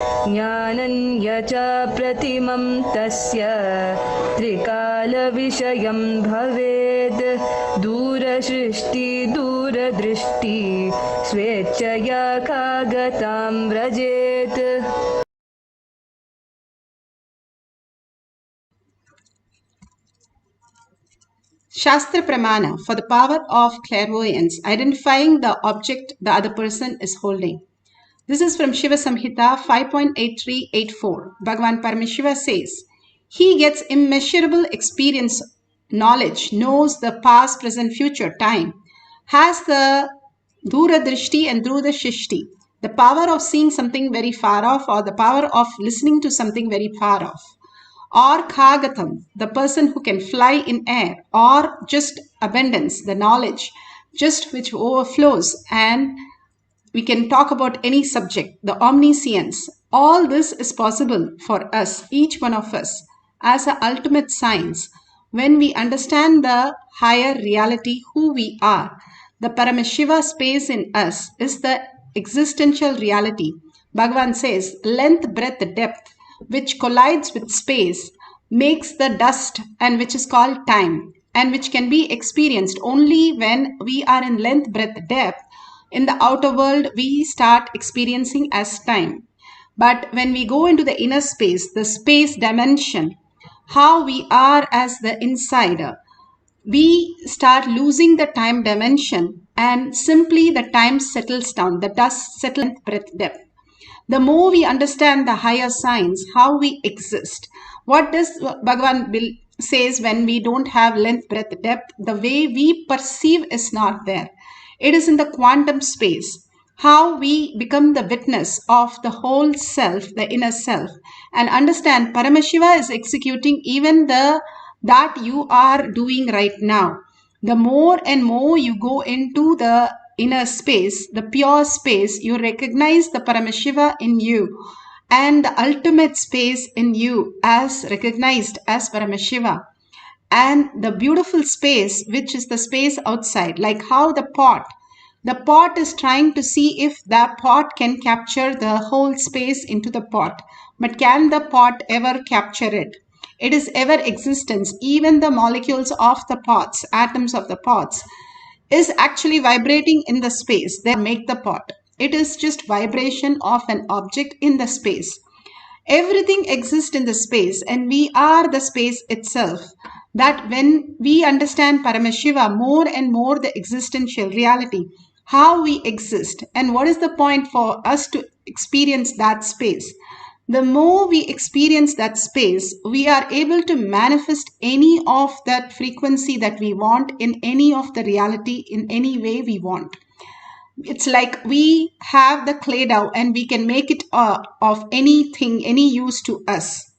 ज्ञानञ्य च प्रतिमं तस्य त्रिकालविषयं भवेत् दूरसृष्टि दूरदृष्टि स्वेच्छया कागतां व्रजेत्. Shastra Pramana for the power of clairvoyance, identifying the object the other person is holding. This is from Shiva Samhita 5.8384. Bhagavan Paramashiva says, he gets immeasurable experience, knowledge, knows the past, present, future, time, has the Dura Drishti and Druda Shishti, the power of seeing something very far off or the power of listening to something very far off. Or Khagatam, the person who can fly in air, or just abundance, the knowledge, just which overflows, and we can talk about any subject, the omniscience. All this is possible for us, each one of us, as an ultimate science, when we understand the higher reality, who we are. The Paramashiva space in us is the existential reality. Bhagavan says, length, breadth, depth, which collides with space, makes the dust, and which is called time, and which can be experienced only when we are in length, breadth, depth. In the outer world, we start experiencing as time. But when we go into the inner space, the space dimension, how we are as the insider, we start losing the time dimension, and simply the time settles down, the dust settles, breadth, depth. The more we understand the higher science, how we exist, what does Bhagavan says when we don't have length, breadth, depth, the way we perceive is not there. It is in the quantum space, how we become the witness of the whole self, the inner self, and understand Paramashiva is executing even that you are doing right now. The more and more you go into the inner space, the pure space, you recognize the Paramashiva in you and the ultimate space in you as recognized as Paramashiva. And the beautiful space, which is the space outside, like how the pot is trying to see if that pot can capture the whole space into the pot. But can the pot ever capture it? It is ever existence. Even the molecules of the pots, atoms of the pots, is actually vibrating in the space. They make the pot. It is just vibration of an object in the space. Everything exists in the space, and we are the space itself. That when we understand Paramashiva more and more, the existential reality, how we exist, and what is the point for us to experience that space. The more we experience that space, we are able to manifest any of that frequency that we want in any of the reality in any way we want. It's like we have the clay dough and we can make it of anything, any use to us.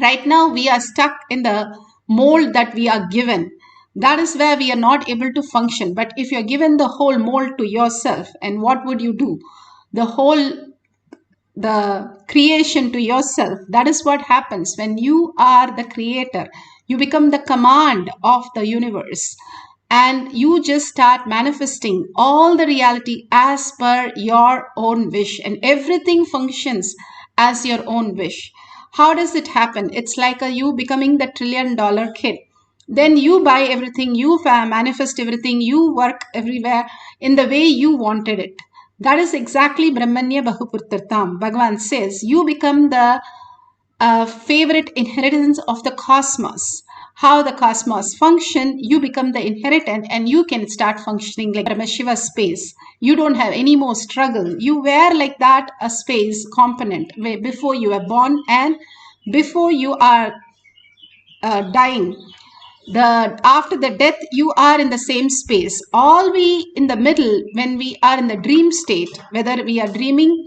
Right now, we are stuck in the mold that we are given. That is where we are not able to function. But if you're given the whole mold to yourself, and what would you do? The creation to yourself. That is what happens when you are the creator. You become the command of the universe, and you just start manifesting all the reality as per your own wish, and everything functions as your own wish. How does it happen? It's like you becoming the $1 trillion kid. Then you buy everything, you manifest everything, you work everywhere in the way you wanted it. That is exactly Brahmanya Bahupurtartam. Bhagavan says you become the favorite inheritance of the cosmos. How the cosmos function, you become the inheritant, and you can start functioning like Paramashiva space. You don't have any more struggle. You were like that a space component before you were born and before you are dying. After the death, you are in the same space. All we in the middle, when we are in the dream state, whether we are dreaming,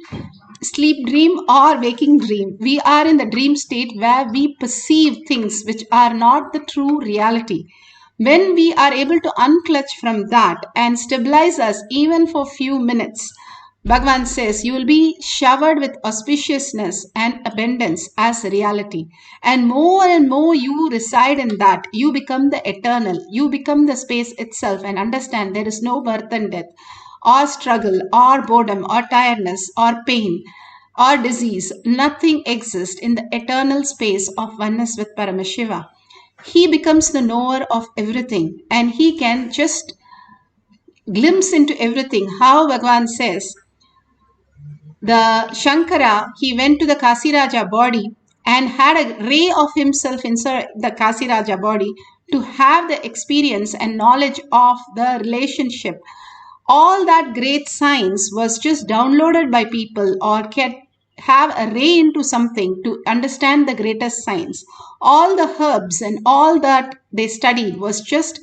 sleep dream or waking dream, we are in the dream state where we perceive things which are not the true reality. When we are able to unclutch from that and stabilize us even for few minutes, Bhagavan says you will be showered with auspiciousness and abundance as reality. And more you reside in that, you become the eternal. You become the space itself and understand there is no birth and death, or struggle, or boredom, or tiredness, or pain. or disease. Nothing exists in the eternal space of oneness with Paramashiva. He becomes the knower of everything and he can just glimpse into everything. How Bhagavan says, the Shankara, he went to the Kasiraja body and had a ray of himself inside the Kasiraja body to have the experience and knowledge of the relationship. All that great science was just downloaded by people or can have a ray into something to understand the greatest science. All the herbs and all that they studied was just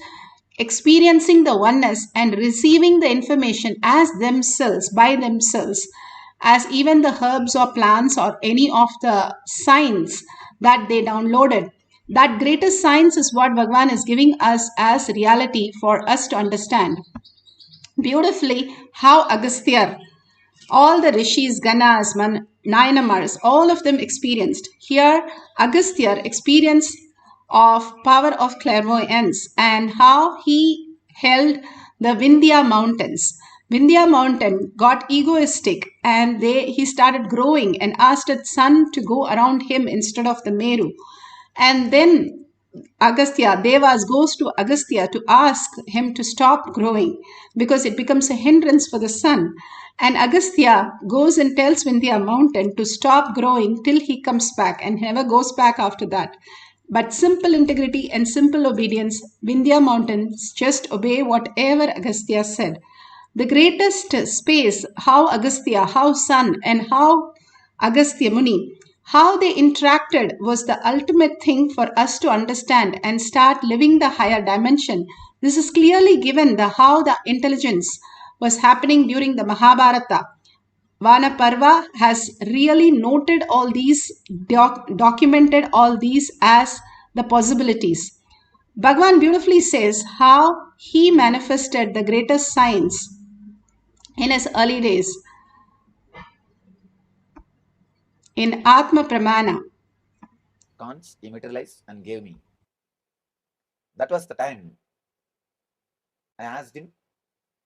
experiencing the oneness and receiving the information as themselves, by themselves, as even the herbs or plants or any of the science that they downloaded. That greatest science is what Bhagavan is giving us as reality for us to understand. Beautifully, how Agastya, all the rishis, ganas, nayanamars, all of them experienced. Here, Agastya experience of power of clairvoyance and how he held the Vindhya mountains. Vindhya mountain got egoistic and he started growing and asked its sun to go around him instead of the Meru. And then Agastya, Devas goes to Agastya to ask him to stop growing because it becomes a hindrance for the sun. And Agastya goes and tells Vindhya mountain to stop growing till he comes back and never goes back after that. But simple integrity and simple obedience, Vindhya mountains just obey whatever Agastya said. The greatest space, how Agastya, how sun, and how Agastya Muni, how they interacted was the ultimate thing for us to understand and start living the higher dimension. This is clearly given the how the intelligence was happening during the Mahabharata. Vanaparva has really noted all these, documented all these as the possibilities. Bhagavan beautifully says how he manifested the greatest science in his early days in Atma Pramana. Cons he materialized and gave me. That was the time I asked him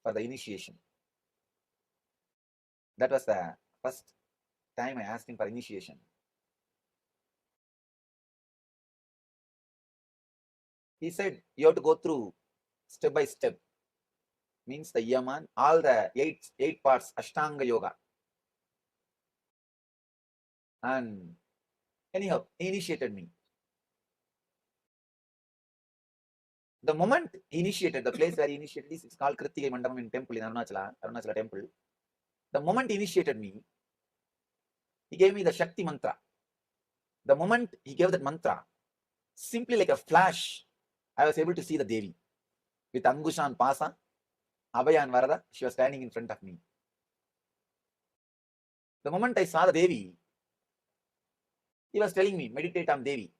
for the initiation. That was the first time I asked him for initiation. He said, you have to go through step by step. Means the Yaman, all the eight parts, Ashtanga Yoga. And anyhow, he initiated me. The moment he initiated, the place where he initiated this, it's called Kritikai Mandapam in temple in Arunachala temple. The moment he initiated me, he gave me the Shakti mantra. The moment he gave that mantra, simply like a flash, I was able to see the Devi. With Angusha and Pasa, Abhaya and Varada, she was standing in front of me. The moment I saw the Devi, he was telling me, meditate on Devi.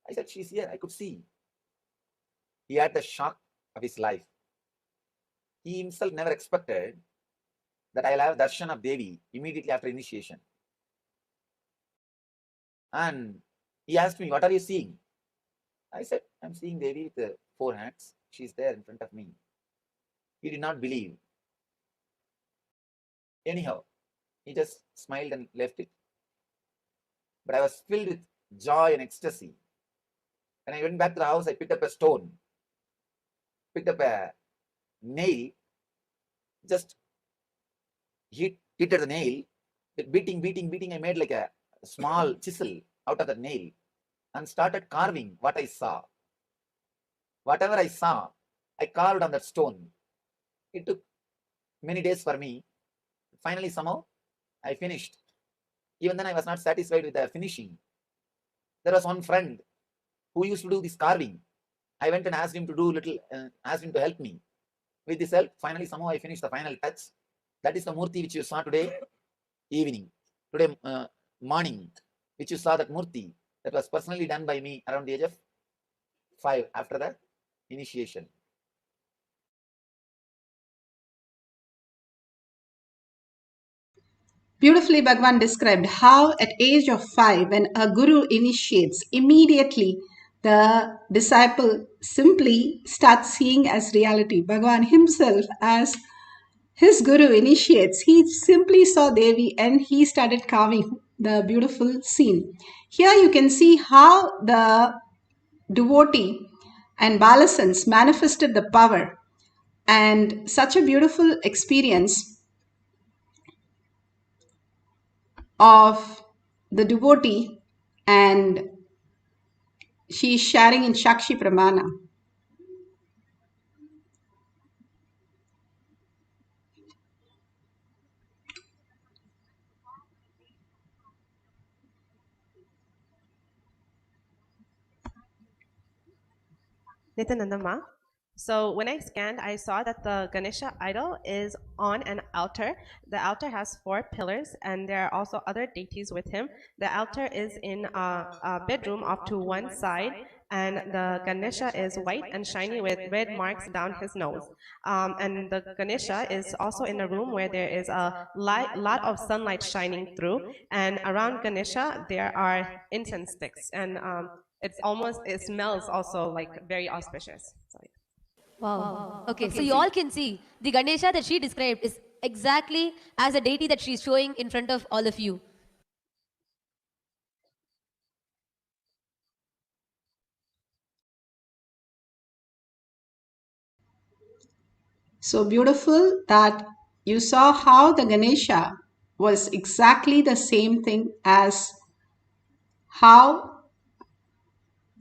I said, she's here, I could see. He had the shock of his life. He himself never expected that I'll have darshan of Devi immediately after initiation. And he asked me, what are you seeing? I said, I'm seeing Devi with the 4 hands. She's there in front of me. He did not believe. Anyhow, he just smiled and left it. But I was filled with joy and ecstasy. When I went back to the house, I picked up a stone, picked up a nail, just hit at the nail, beating. I made like a small chisel out of the nail and started carving what I saw. Whatever I saw, I carved on that stone. It took many days for me. Finally, somehow, I finished. Even then, I was not satisfied with the finishing. There was one friend who used to do this carving. I went and asked him to do asked him to help me. With this help, finally, somehow I finished the final touch. That is the Murti which you saw today evening, today morning, which you saw that Murti that was personally done by me around the age of 5 after the initiation. Beautifully, Bhagavan described how at age of 5, when a guru initiates, immediately the disciple simply starts seeing as reality. Bhagavan himself as his guru initiates, he simply saw Devi and he started carving the beautiful scene. Here you can see how the devotee and Balasans manifested the power, and such a beautiful experience of the devotee, and she is sharing in Shakshi Pramana. Nityananda. So when I scanned, I saw that the Ganesha idol is on an altar. The altar has 4 pillars, and there are also other deities with him. The altar is in a bedroom off to one side, and the Ganesha is white and shiny with red marks down his nose. And the Ganesha is also in a room where there is a lot of sunlight shining through, and around Ganesha there are incense sticks, and it smells also like very auspicious. So, yeah. Wow. Okay, so you all can see the Ganesha that she described is exactly as a deity that she's showing in front of all of you. So beautiful that you saw how the Ganesha was exactly the same thing as how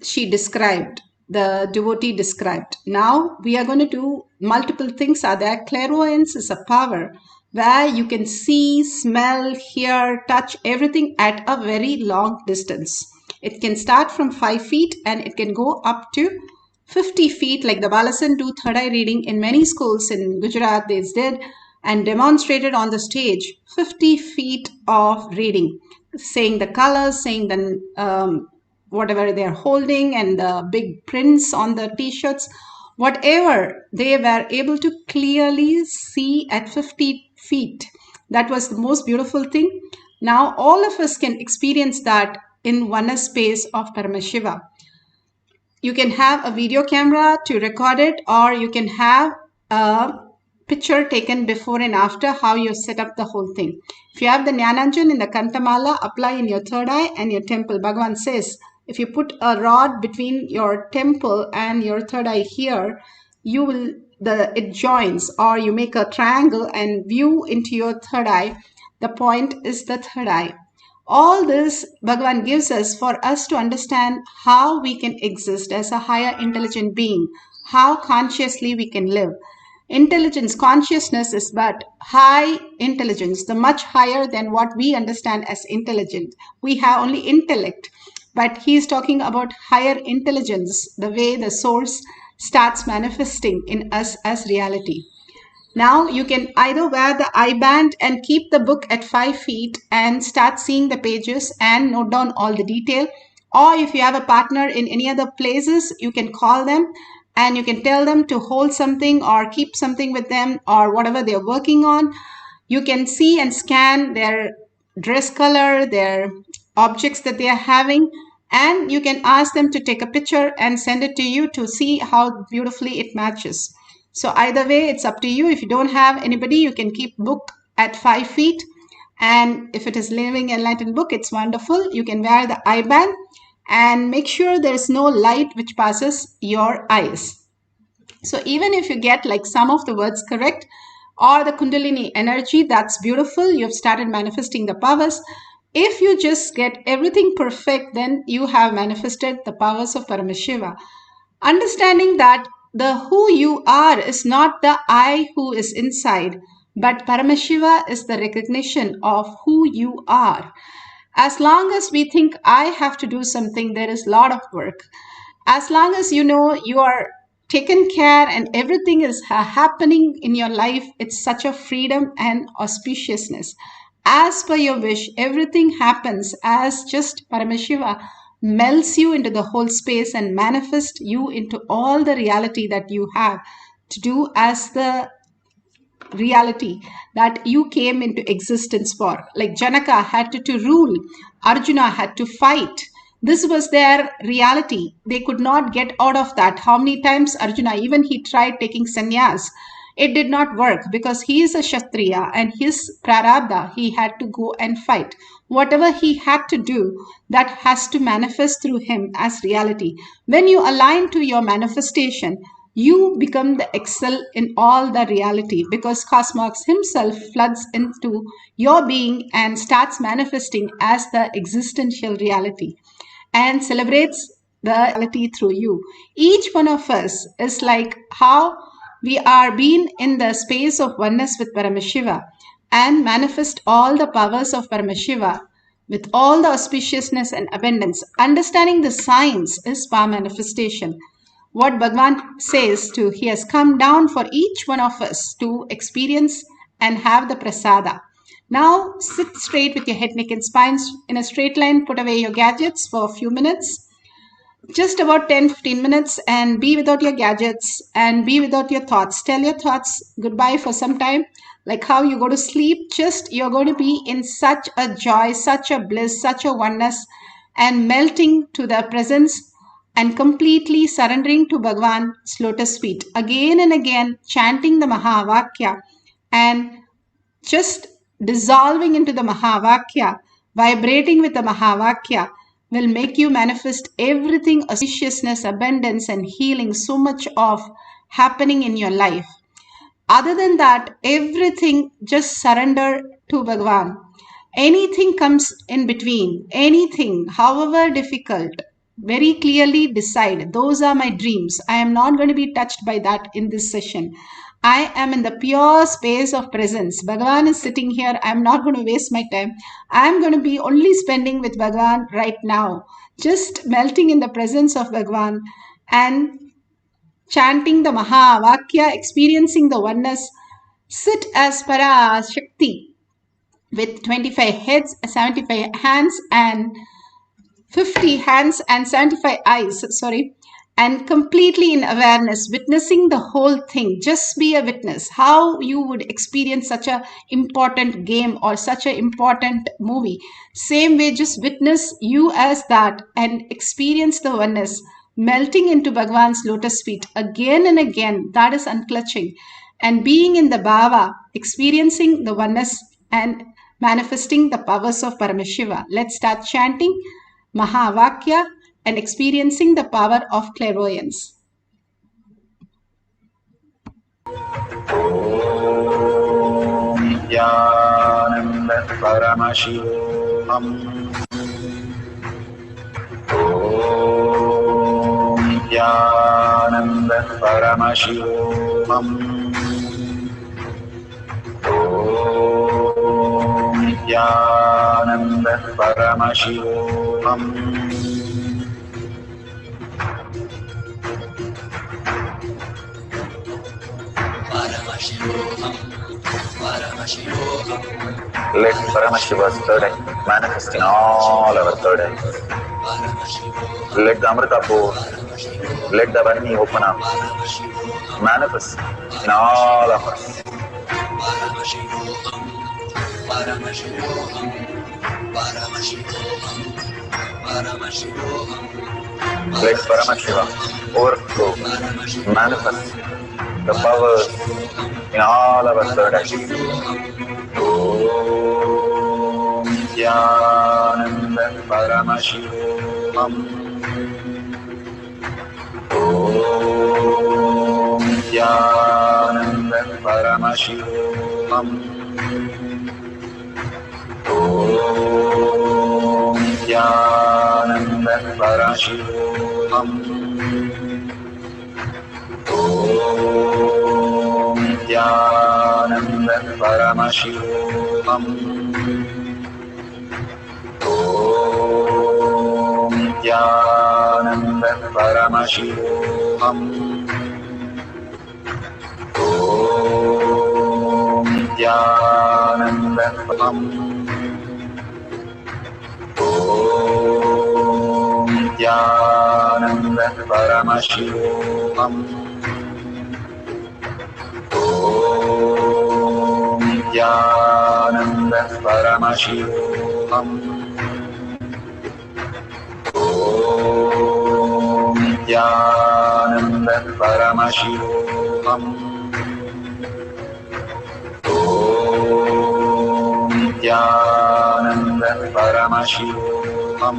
she described, the devotee described. Now we are going to do multiple things are there. Clairvoyance is a power where you can see, smell, hear, touch everything at a very long distance. It can start from 5 feet and it can go up to 50 feet, like the Balasan do third eye reading in many schools in Gujarat. They did and demonstrated on the stage 50 feet of reading, saying the colors, saying the whatever they're holding and the big prints on the t-shirts, whatever they were able to clearly see at 50 feet. That was the most beautiful thing. Now all of us can experience that in one space of Paramashiva. You can have a video camera to record it, or you can have a picture taken before and after how you set up the whole thing. If you have the Jnananjan in the Kantamala, apply in your third eye and your temple. Bhagavan says, if you put a rod between your temple and your third eye here, you will it joins, or you make a triangle and view into your third eye. The point is the third eye. All this Bhagavan gives us for us to understand how we can exist as a higher intelligent being, how consciously we can live. Intelligence, consciousness is but high intelligence, the much higher than what we understand as intelligent. We have only intellect, but he is talking about higher intelligence, the way the source starts manifesting in us as reality. Now you can either wear the eye band and keep the book at 5 feet and start seeing the pages and note down all the detail. Or if you have a partner in any other places, you can call them and you can tell them to hold something or keep something with them or whatever they're working on. You can see and scan their dress color, their objects that they are having, and you can ask them to take a picture and send it to you to see how beautifully it matches. So either way, it's up to you. If you don't have anybody, you can keep book at 5 feet. And if it is living enlightened book, it's wonderful. You can wear the eye band and make sure there is no light which passes your eyes. So even if you get like some of the words correct or the Kundalini energy, that's beautiful. You've started manifesting the powers. If you just get everything perfect, then you have manifested the powers of Paramashiva. Understanding that the who you are is not the I who is inside, but Paramashiva is the recognition of who you are. As long as we think I have to do something, there is a lot of work. As long as you know you are taken care and everything is happening in your life, it's such a freedom and auspiciousness. As per your wish, everything happens as just Paramashiva melts you into the whole space and manifests you into all the reality that you have to do as the reality that you came into existence for. Like Janaka had to rule, Arjuna had to fight. This was their reality. They could not get out of that. How many times Arjuna, even he tried taking sannyas. It did not work because he is a Kshatriya and his prarabdha, he had to go and fight. Whatever he had to do, that has to manifest through him as reality. When you align to your manifestation, you become the excel in all the reality because Cosmos himself floods into your being and starts manifesting as the existential reality and celebrates the reality through you. Each one of us is like how we are being in the space of oneness with Paramashiva and manifest all the powers of Paramashiva with all the auspiciousness and abundance. Understanding the science is power manifestation. What Bhagavan says to, he has come down for each one of us to experience and have the prasada. Now sit straight with your head, neck and spines in a straight line. Put away your gadgets for a few minutes, just about 10-15 minutes, and be without your gadgets and be without your thoughts. Tell your thoughts goodbye for some time. Like how you go to sleep, just you're going to be in such a joy, such a bliss, such a oneness, and melting to the presence and completely surrendering to Bhagavan's lotus feet. Again and again, chanting the Mahavakya and just dissolving into the Mahavakya, vibrating with the Mahavakya will make you manifest everything, auspiciousness, abundance and healing, so much of happening in your life. Other than that, everything just surrender to Bhagavan. Anything comes in between, anything, however difficult, very clearly decide, those are my dreams. I am not going to be touched by that in this session. I am in the pure space of presence. Bhagavan is sitting here. I am not going to waste my time. I am going to be only spending with Bhagavan right now, just melting in the presence of Bhagavan and chanting the Mahavakya, experiencing the oneness. Sit as Parashakti with 25 heads, 75 hands and 50 hands and 75 eyes, and completely in awareness, witnessing the whole thing. Just be a witness. How you would experience such a important game or such an important movie. Same way, just witness you as that and experience the oneness, melting into Bhagavan's lotus feet again and again. That is unclutching. And being in the bhava, experiencing the oneness and manifesting the powers of Paramashiva. Let's start chanting Mahavakya and experiencing the power of clairvoyance. Om Nithyananda Paramashivoham. Om Nithyananda Paramashivoham. Om Nithyananda Paramashivoham. Let Paramashiva's third eye manifest in all our third eyes. Let the Amrita pour, let the Varni open up, manifest in all of us. Let Paramashiva overflow, manifest the powers in all our third eyes. Om Nithyananda Paramashivoham. Om Nithyananda Paramashivoham. Om Nithyananda Paramashivoham. Om Nithyananda Paramashivoham. Om Nithyananda Paramashivoham. Om Nithyananda Paramashivoham. Om Nithyananda Paramashivoham. Om Nithyananda Paramashivoham. Om Nithyananda Paramashivoham. Paramashivoham.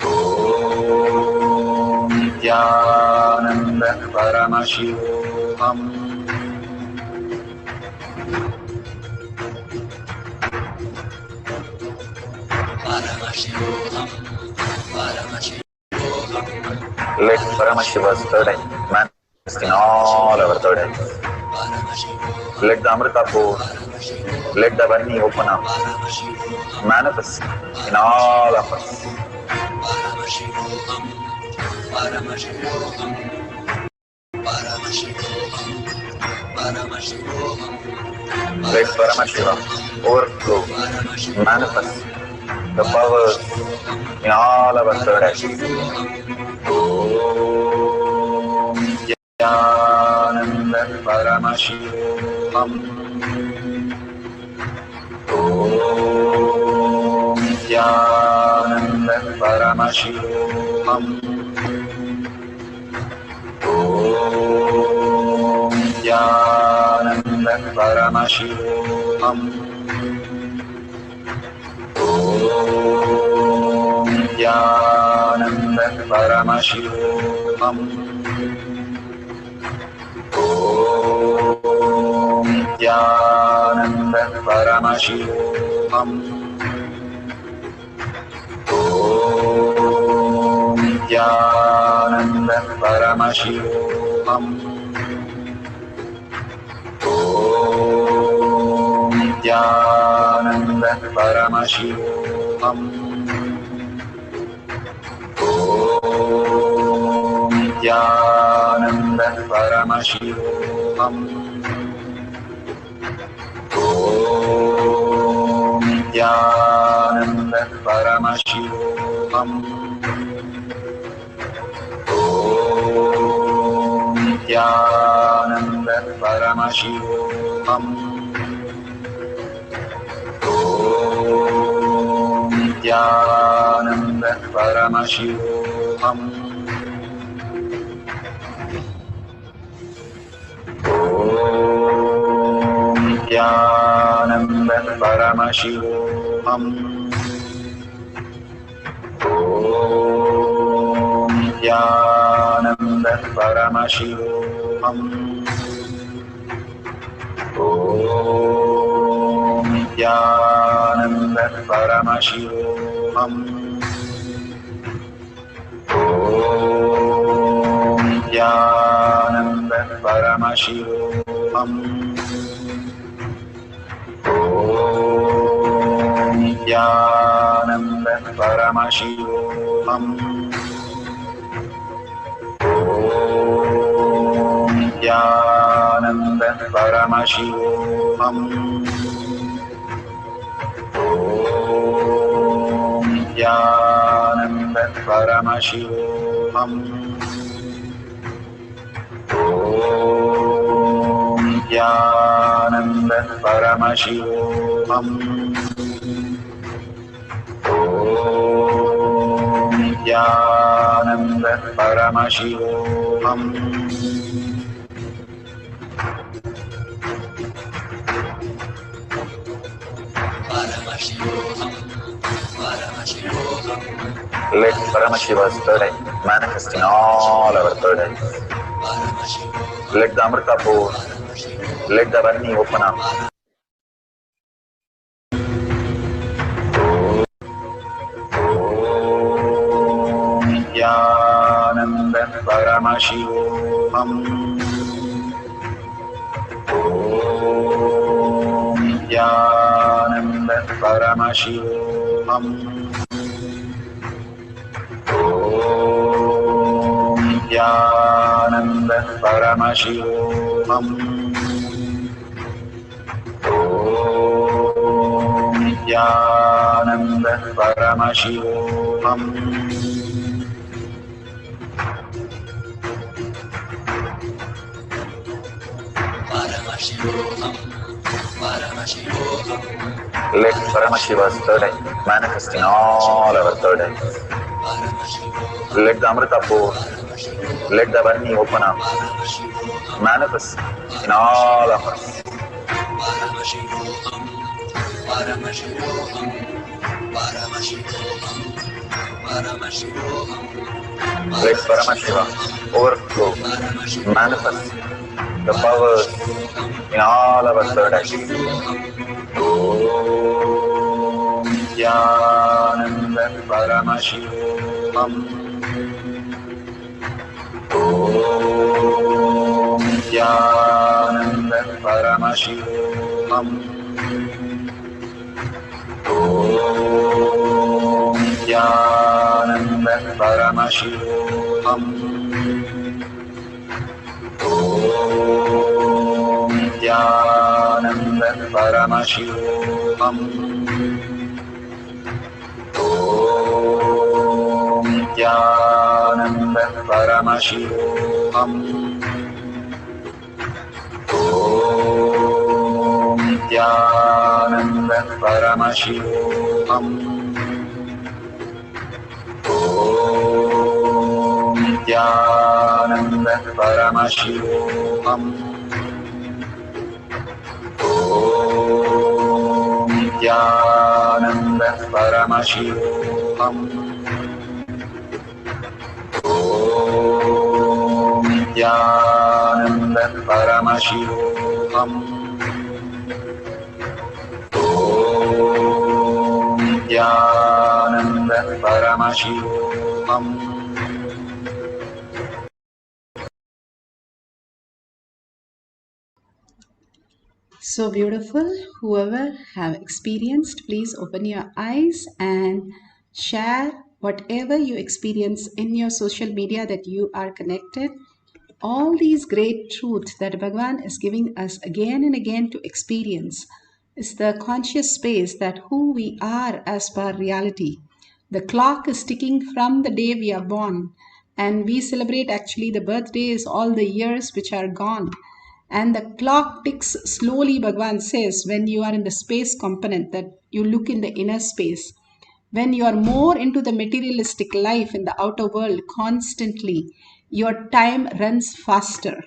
Om Nithyananda Paramashivoham. Let Paramashiva's third eye manifest in all our third eyes. Let the Amrita pour, let the Varni open up, manifest in all of us. Let Paramashiva overflow, manifest the powers in all our third eyes. Om Nithyananda Paramashivam. Om Nithyananda Paramashivam. Om Nithyananda Paramashivam. Om Nithyananda Paramashivoham. Om Nithyananda Paramashivoham. Om Nithyananda Paramashivoham. Om Nithyananda Paramashivoham. Om Nithyananda Paramashivoham. Om Nithyananda Paramashivoham. Om Nithyananda Paramashivoham. Om Nithyananda Paramashivoham. Om Nithyananda Paramashivoham. Om Nithyananda Paramashivoham. Om Nithyananda Paramashivoham. Om Nithyananda Paramashivoham. Om Nithyananda Paramashivoham. Om Nithyananda Paramashivoham. Om Nithyananda Paramashivoham. Om Nithyananda Paramashivoham. Om Nithyananda Paramashivoham. Let Paramashiva's third eye manifest in all our third eyes. Let the Amrita pour, let the Varni open up. Om Nithyananda Paramashivoham. Om Nithyananda Paramashivoham. Om Nithyananda Paramashivoham. Om Nithyananda Paramashivoham. Let Paramashiva's third eye manifest in all our third eyes. Let the Amrita pour, let the Varni open up, manifest in all of us. Paramashivoham, Paramashivoham, Paramashivoham. Let Paramashiva overflow, manifest the powers in all our third eye. Om Nithyananda Paramashivam. Om Nithyananda Paramashivam. Om Nithyananda Paramashivoham. Om Nithyananda Paramashivoham. Om Nithyananda Paramashivoham. Om Nithyananda Paramashivoham. Om Nithyananda Paramashivoham. Om Nithyananda Paramashivoham. Om Nithyananda Paramashivoham. Om Nithyananda Paramashivoham. So beautiful. Whoever have experienced, please open your eyes and share whatever you experience in your social media that you are connected. All these great truths that Bhagavan is giving us again and again to experience is the conscious space that who we are as per reality. The clock is ticking from the day we are born, and we celebrate actually the birthdays, all the years which are gone. And the clock ticks slowly, Bhagavan says, when you are in the space component, that you look in the inner space. When you are more into the materialistic life in the outer world constantly, your time runs faster.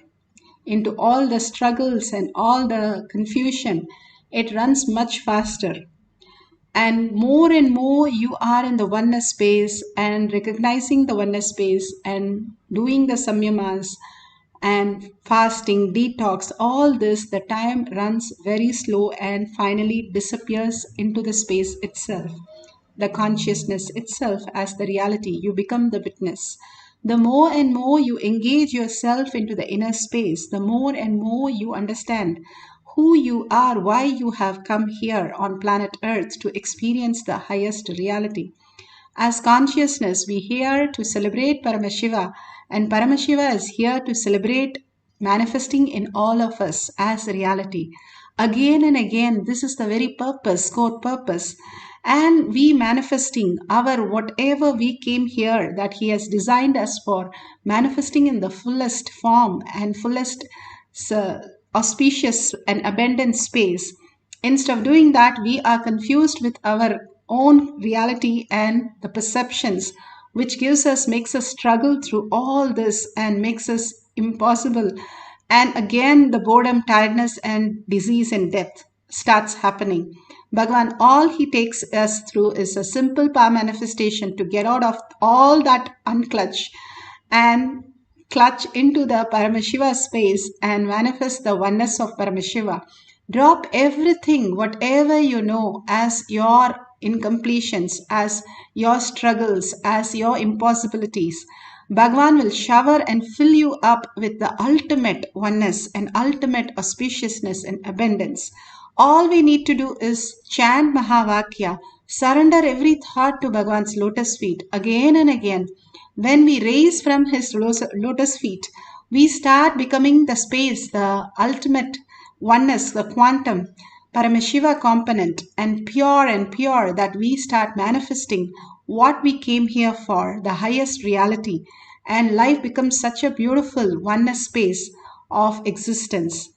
Into all the struggles and all the confusion, it runs much faster. And more you are in the oneness space and recognizing the oneness space and doing the samyamas and fasting, detox, all this, the time runs very slow and finally disappears into the space itself. The consciousness itself as the reality, you become the witness. The more and more you engage yourself into the inner space, the more and more you understand who you are, why you have come here on planet Earth to experience the highest reality. As consciousness, we here to celebrate Paramashiva, and Paramashiva is here to celebrate manifesting in all of us as reality. Again and again, this is the very purpose, core purpose. And we manifesting our whatever we came here that He has designed us for, manifesting in the fullest form and fullest auspicious and abundant space. Instead of doing that, we are confused with our own reality and the perceptions, which makes us struggle through all this and makes us impossible. And again, the boredom, tiredness, and disease and death starts happening. Bhagavan, all he takes us through is a simple power manifestation to get out of all that unclutch and clutch into the Paramashiva space and manifest the oneness of Paramashiva. Drop everything, whatever you know as your incompletions, as your struggles, as your impossibilities. Bhagavan will shower and fill you up with the ultimate oneness and ultimate auspiciousness and abundance. All we need to do is chant Mahavakya, surrender every thought to Bhagavan's lotus feet again and again. When we raise from his lotus feet, we start becoming the space, the ultimate oneness, the quantum, Paramashiva component, and pure that we start manifesting what we came here for, the highest reality. And life becomes such a beautiful oneness space of existence.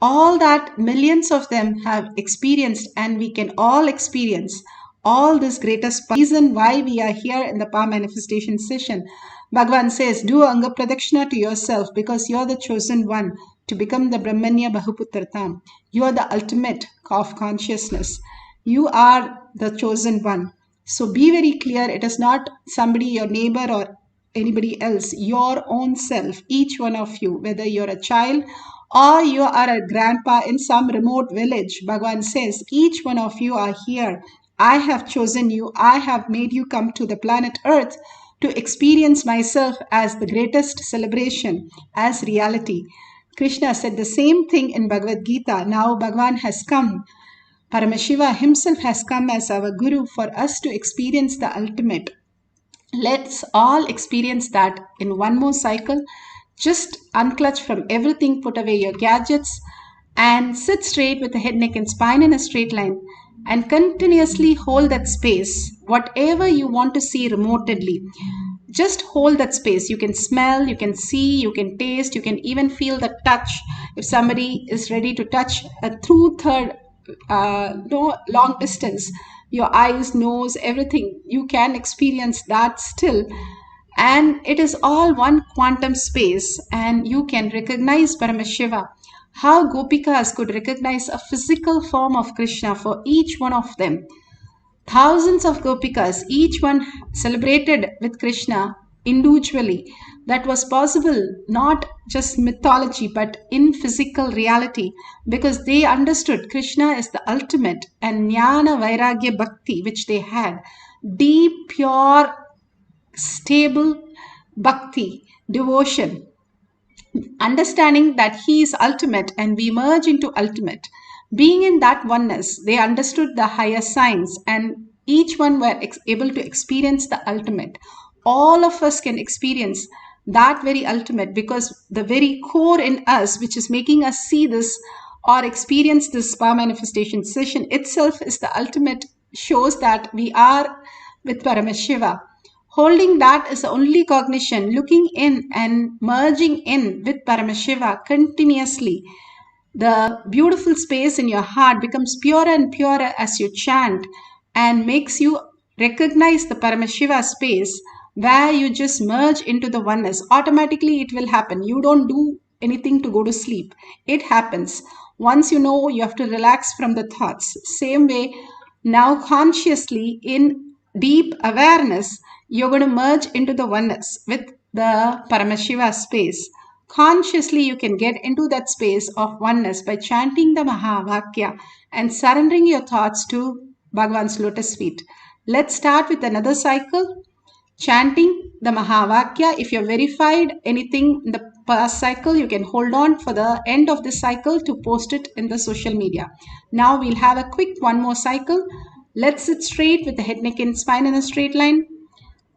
All that millions of them have experienced, and we can all experience all this greatest reason why we are here in the power manifestation session. Bhagavan says, do Anga Pradakshina to yourself because you are the chosen one to become the Brahmanya Bahuputratam. You are the ultimate of consciousness. You are the chosen one. So be very clear. It is not somebody, your neighbor or anybody else, your own self, each one of you, whether you're a child or you are a grandpa in some remote village. Bhagavan says, each one of you are here. I have chosen you. I have made you come to the planet Earth to experience myself as the greatest celebration, as reality. Krishna said the same thing in Bhagavad Gita. Now Bhagavan has come. Paramashiva himself has come as our Guru for us to experience the ultimate. Let's all experience that in one more cycle. Just unclutch from everything, put away your gadgets, and sit straight with the head, neck, and spine in a straight line. And continuously hold that space, whatever you want to see remotely. Just hold that space. You can smell, you can see, you can taste, you can even feel the touch. If somebody is ready to touch a third no long distance, your eyes, nose, everything, you can experience that still. And it is all one quantum space, and you can recognize Paramashiva. How Gopikas could recognize a physical form of Krishna for each one of them. Thousands of Gopikas, each one celebrated with Krishna individually. That was possible, not just mythology, but in physical reality, because they understood Krishna is the ultimate, and Jnana Vairagya Bhakti, which they had, deep, pure, stable bhakti, devotion, understanding that he is ultimate and we merge into ultimate. Being in that oneness, they understood the higher science, and each one were able to experience the ultimate. All of us can experience that very ultimate, because the very core in us, which is making us see this or experience this power manifestation session itself, is the ultimate, shows that we are with Paramashiva. Holding that is the only cognition, looking in and merging in with Paramashiva continuously. The beautiful space in your heart becomes purer and purer as you chant, and makes you recognize the Paramashiva space where you just merge into the oneness. Automatically it will happen. You don't do anything to go to sleep. It happens. Once you know, you have to relax from the thoughts. Same way, now consciously in deep awareness, you're going to merge into the oneness with the Paramashiva space. Consciously, you can get into that space of oneness by chanting the Mahavakya and surrendering your thoughts to Bhagavan's lotus feet. Let's start with another cycle, chanting the Mahavakya. If you're verified anything in the past cycle, you can hold on for the end of this cycle to post it in the social media. Now we'll have a quick one more cycle. Let's sit straight with the head, neck, and spine in a straight line.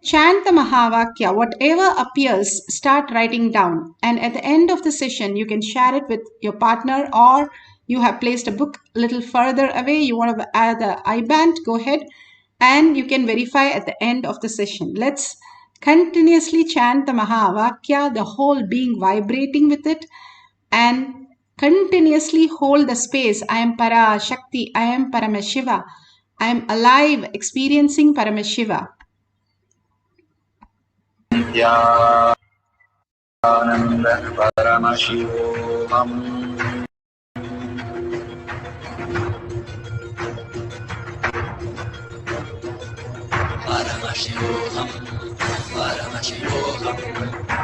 Chant the Mahavakya. Whatever appears, start writing down. And at the end of the session, you can share it with your partner, or you have placed a book a little further away. You want to add the I-band, go ahead. And you can verify at the end of the session. Let's continuously chant the Mahavakya, the whole being vibrating with it, and continuously hold the space. I am Parashakti. I am Paramashiva. I am alive, experiencing Paramashiva. Nithyananda Paramashivoham. Paramashivoham. Paramashivoham.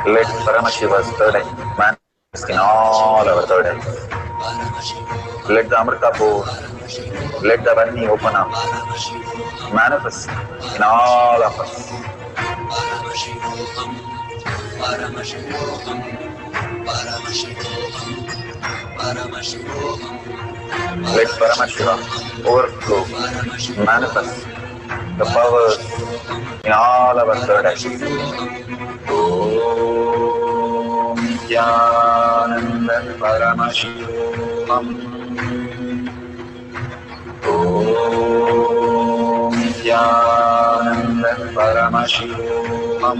Let Paramashiva's third eye manifest in all our third eyes. Let the Amrita pour, let the Varni open up, manifest in all of us. Paramashivoham. Paramashivoham. Paramashivoham. Paramashivoham. Let Paramashiva overflow, manifest the powers in all our third eyes. Om Nithyananda Paramashivoham. Om Nithyananda Paramashivoham.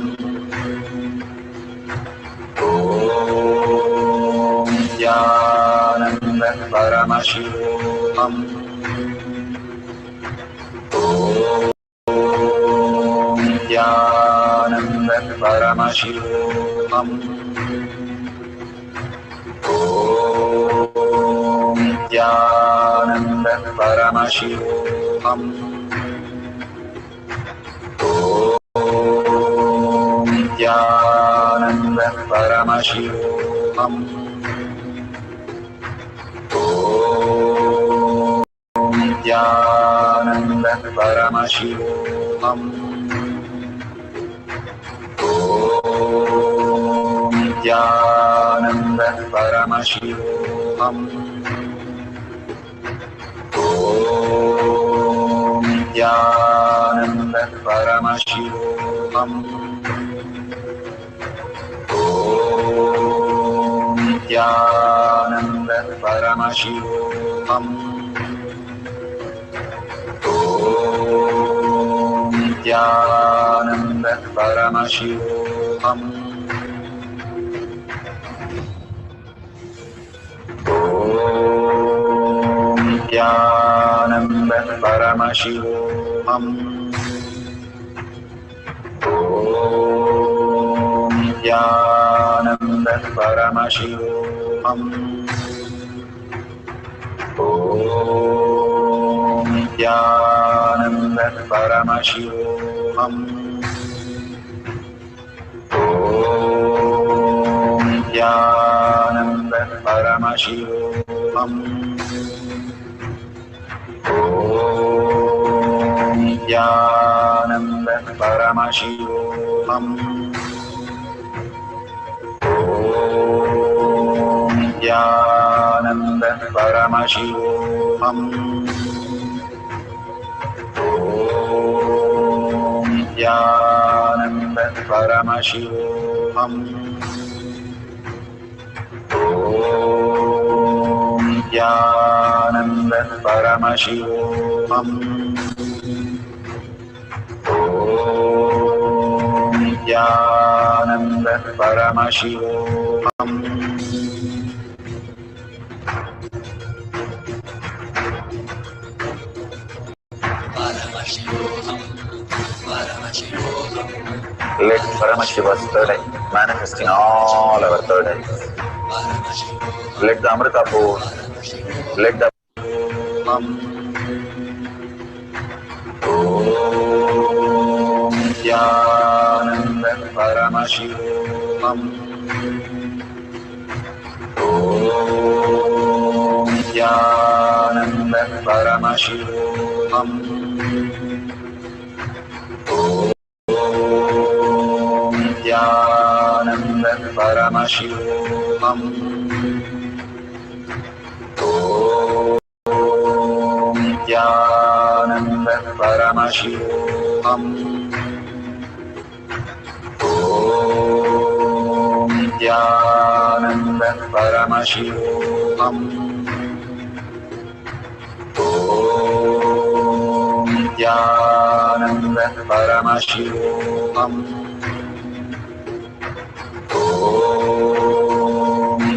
Om Nithyananda Paramashivoham. Om Nithyananda Paramashivoham. Om Nithyananda Paramashivoham. Nithyananda Paramashivoham. Nithyananda Paramashivoham. Nithyananda Paramashivoham. Nithyananda Paramashivoham. Nithyananda Paramashivoham. Nithyananda Paramashivoham. Nithyananda Paramashivoham. Nithyananda Paramashivoham. Nithyananda Paramashivoham. Nithyananda Paramashivoham. Nithyananda Paramashivoham. Nithyananda Paramashivoham. Nithyananda Paramashivoham. Nithyananda Paramashivoham. Nithyananda Paramashivoham. Paramashivoham. Paramashivoham. Let Paramashiva's third eye manifest in all our third eyes. Paramashivoham. Let the Amrita pour. Let the Nithyananda Paramashivoham. Nithyananda Paramashivoham. Nithyananda Paramashivoham. Nithyananda Paramashivoham. Nithyananda Paramashivoham. Nithyananda Paramashivoham.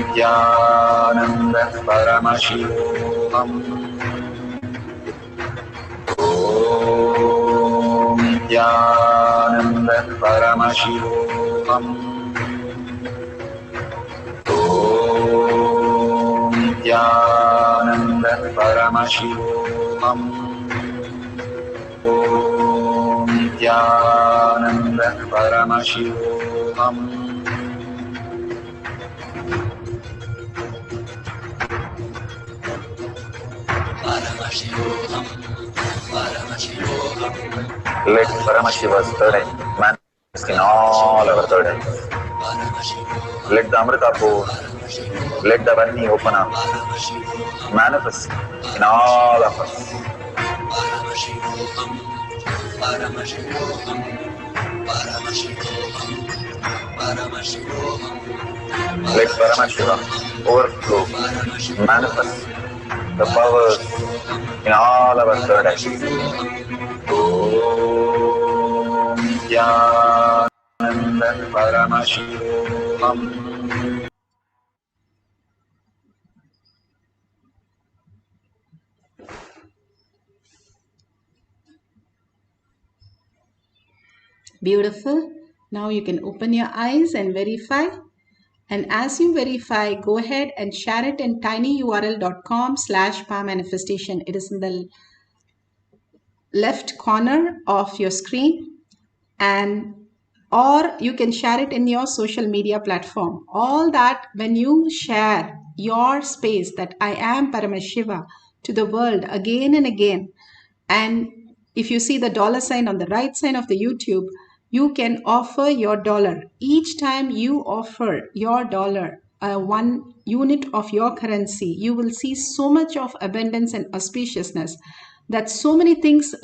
Nithyananda Paramashivoham. Nithyananda Paramashivoham. Nithyananda Paramashivoham. Nithyananda Paramashivoham. Paramashivoham. Paramashivoham. Let Paramashiva's third eye manifest in all our third eyes. Paramashivoham. Let the Amrita pour. Let the Varni open up. Paramashivoham. Manifest in all of us. Paramashivoham. Paramashivoham. Paramashivoham. Paramashivoham. Let Paramashiva overflow, manifest the powers in all our third eyes. Om Nithyananda Paramashivoham. Beautiful. Now you can open your eyes and verify And as you verify, go ahead and share it in tinyurl.com/powermanifestation. It is in the left corner of your screen, and or you can share it in your social media platform. All that, when you share your space that I am Paramashiva to the world again and again, and if you see the dollar sign on the right side of the YouTube, you can offer your dollar. Each time you offer your dollar, 1 unit of your currency, you will see so much of abundance and auspiciousness that so many things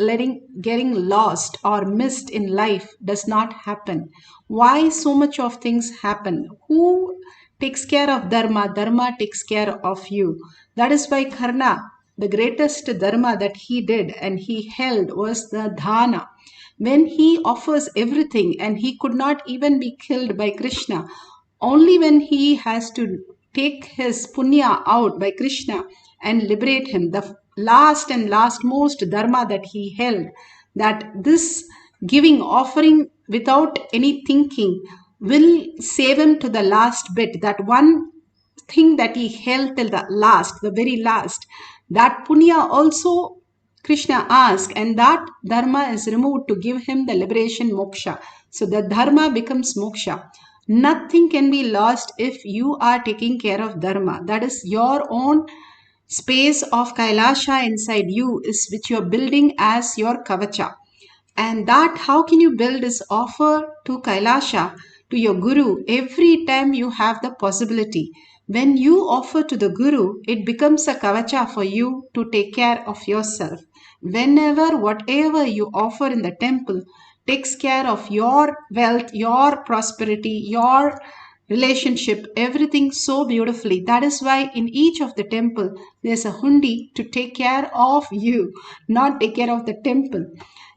getting lost or missed in life does not happen. Why so much of things happen? Who takes care of dharma? Dharma takes care of you. That is why Karna, the greatest dharma that he did and he held, was the dhana. When he offers everything and he could not even be killed by Krishna, only when he has to take his punya out by Krishna and liberate him, the last and last most dharma that he held, that this giving, offering without any thinking, will save him to the last bit. That one thing that he held till the last, the very last, that punya also Krishna asked, and that dharma is removed to give him the liberation moksha. So the dharma becomes moksha. Nothing can be lost if you are taking care of dharma. That is your own space of Kailasha inside you, is which you are building as your kavacha. And that, how can you build, is offer to Kailasha, to your Guru, every time you have the possibility. When you offer to the Guru, it becomes a kavacha for you to take care of yourself. Whenever, whatever you offer in the temple takes care of your wealth, your prosperity, your relationship, everything so beautifully. That is why in each of the temple, there's a hundi to take care of you, not take care of the temple.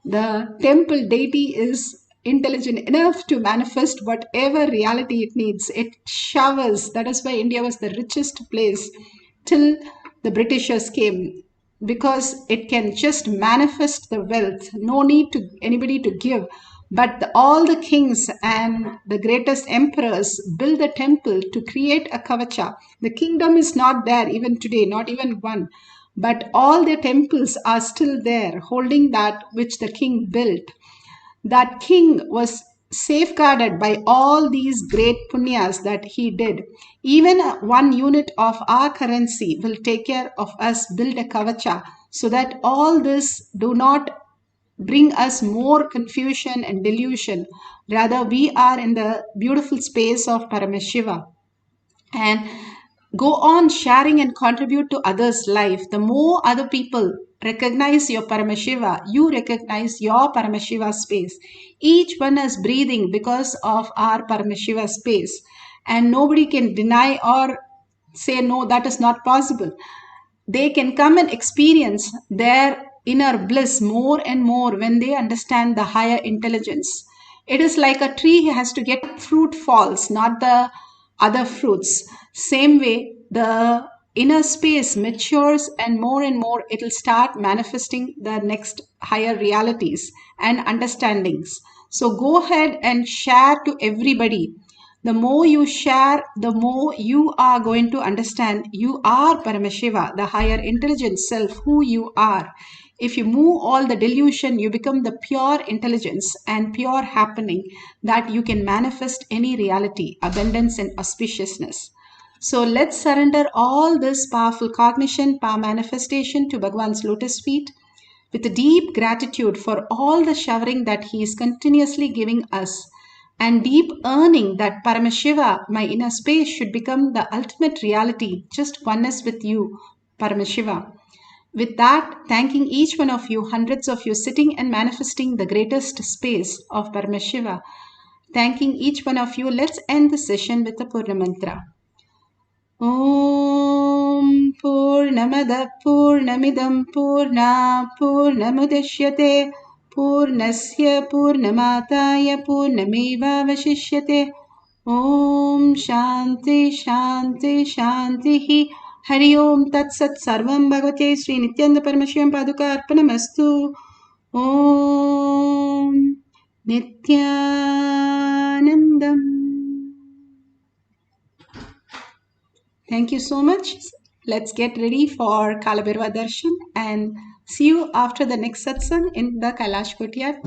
The temple deity is intelligent enough to manifest whatever reality it needs. It showers. That is why India was the richest place till the Britishers came, because it can just manifest the wealth. No need to anybody to give. But all the kings and the greatest emperors build a temple to create a kavacha. The kingdom is not there even today, not even one. But all their temples are still there, holding that which the king built. That king was safeguarded by all these great punyas that he did. Even 1 unit of our currency will take care of us, build a kavacha, so that all this do not bring us more confusion and delusion. Rather, we are in the beautiful space of Paramashiva. And go on sharing and contribute to others' life. The more other people recognize your Paramashiva, you recognize your Paramashiva space. Each one is breathing because of our Paramashiva space. And nobody can deny or say, no, that is not possible. They can come and experience their inner bliss more and more when they understand the higher intelligence. It is like a tree has to get fruit falls, not the other fruits. Same way, the inner space matures and more it will start manifesting the next higher realities and understandings. So go ahead and share to everybody. The more you share, the more you are going to understand you are Paramashiva, the higher intelligence self, who you are. If you move all the delusion, you become the pure intelligence and pure happening that you can manifest any reality, abundance and auspiciousness. So let's surrender all this powerful cognition, power manifestation to Bhagwan's lotus feet with a deep gratitude for all the showering that he is continuously giving us, and deep earning that Paramashiva, my inner space, should become the ultimate reality, just oneness with you, Paramashiva. With that, thanking each one of you, hundreds of you sitting and manifesting the greatest space of Paramashiva. Thanking each one of you, let's end the session with the Purna Mantra. Om Purnamada Purnamidam Purna Purnamudashyate Purnasya Purnamataya Purnameva Vashishyate. Om Shanti Shanti Shanti Hari Om Tat Sat Sarvam Bhagavate Sri Nithyananda Paramashivam Paduka Arpanamastu. Om Nithyanandam. Thank you so much. Let's get ready for Kalabhairava Darshan and see you after the next satsang in the Kailash Courtyard.